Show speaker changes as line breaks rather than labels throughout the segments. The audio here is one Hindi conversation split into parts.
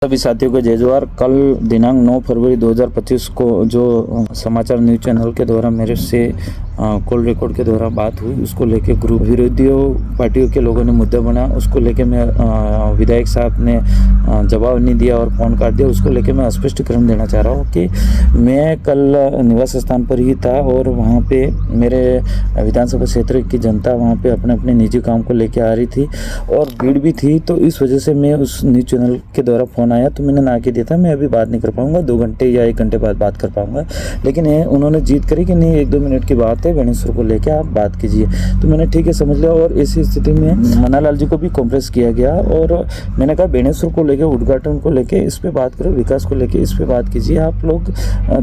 सभी साथियों को जय जोहार। कल दिनांक 9 फरवरी 2025 को जो समाचार न्यूज़ चैनल के द्वारा मेरे से कॉल रिकॉर्ड के द्वारा बात हुई, उसको लेके ग्रुप विरोधियों पार्टियों के लोगों ने मुद्दा बना। उसको लेके मैं विधायक साहब ने जवाब नहीं दिया और फ़ोन काट दिया। उसको लेके मैं स्पष्टीकरण देना चाह रहा हूँ कि मैं कल निवास स्थान पर ही था और वहाँ पे मेरे विधानसभा क्षेत्र की जनता वहाँ पे अपने अपने निजी काम को लेके आ रही थी और भीड़ भी थी। तो इस वजह से मैं उस न्यूज़ चैनल के द्वारा फ़ोन आया तो मैंने ना के दिया था, मैं अभी बात नहीं कर पाऊँगा, 2 घंटे या 1 घंटे बाद बात कर पाऊँगा। लेकिन उन्होंने जीत करी कि नहीं 1-2 मिनट की बात है, बेणेश्वर को लेके आप बात कीजिए। तो मैंने ठीक है समझ लिया और इसी स्थिति में मन्नालाल जी को भी कॉम्प्रेस किया गया और मैंने कहा बेणेश्वर को लेके, उद्घाटन को लेके इस पे बात करो, विकास को लेके इस पे बात कीजिए। आप लोग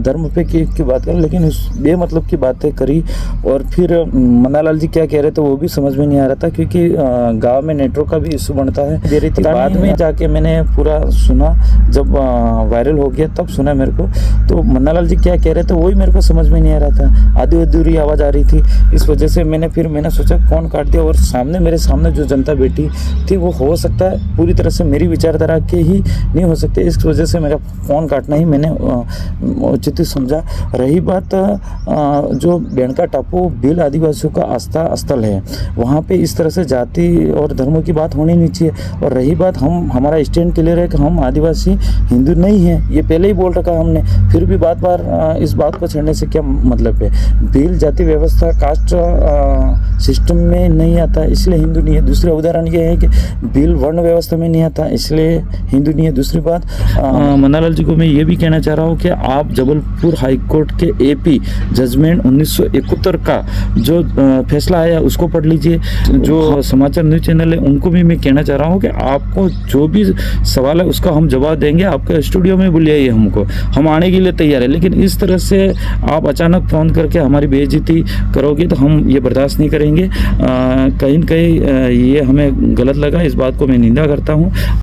धर्म पे की बात करें, लेकिन उस बेमतलब की बातें करी। और फिर मन्नालाल जी क्या कह रहे थे वो भी समझ में नहीं आ रहा था, क्योंकि गाँव में नेटवर्क का भी इशू बनता है दे रही थी। बाद में जाके मैंने पूरा सुना, जब वायरल हो गया तब सुना मेरे को। तो मन्नालाल जी क्या कह रहे थे वही मेरे को समझ में नहीं आ रहा था, आधी अधूरी आवाज़ आ रही थी। इस वजह से मैंने सोचा कौन काट दिया। और मेरे सामने जो जनता बैठी थी वो हो सकता है पूरी तरह से मेरी विचारधारा के ही नहीं हो सकते, इस वजह से मेरा फ़ोन काटना ही मैंने उचित समझा। रही बात जो बेणका टापू भील आदिवासियों का आस्था स्थल है, वहाँ पे इस तरह से जाति और धर्मों की बात होनी नहीं चाहिए। और रही बात, हमारा स्टैंड क्लियर है कि हम आदिवासी हिंदू नहीं हैं, ये पहले ही बोल रखा हमने, फिर भी बार बार इस बात को छेड़ने से क्या मतलब है। भील जाति व्यवस्था कास्ट सिस्टम में नहीं आता इसलिए हिंदू नहीं है। दूसरा उदाहरण ये है कि भील वर्ण व्यवस्था में नहीं आता इसलिए हिंदू नहीं है। दूसरी बात, मन्नालाल जी को मैं ये भी कहना चाह रहा हूँ कि आप जबलपुर हाई कोर्ट के एपी जजमेंट 1971 का जो फैसला आया उसको पढ़ लीजिए। जो समाचार न्यूज़ चैनल है उनको भी मैं कहना चाह रहा हूँ कि आपको जो भी सवाल है उसका हम जवाब देंगे। आपके स्टूडियो में बुलाइए हमको, हम आने के लिए तैयार है। लेकिन इस तरह से आप अचानक फ़ोन करके हमारी बेइज्जती करोगे तो हम ये बर्दाश्त नहीं करेंगे। कहीं न कहीं ये हमें गलत लगा, इस बात को मैं निंदा करता हूँ।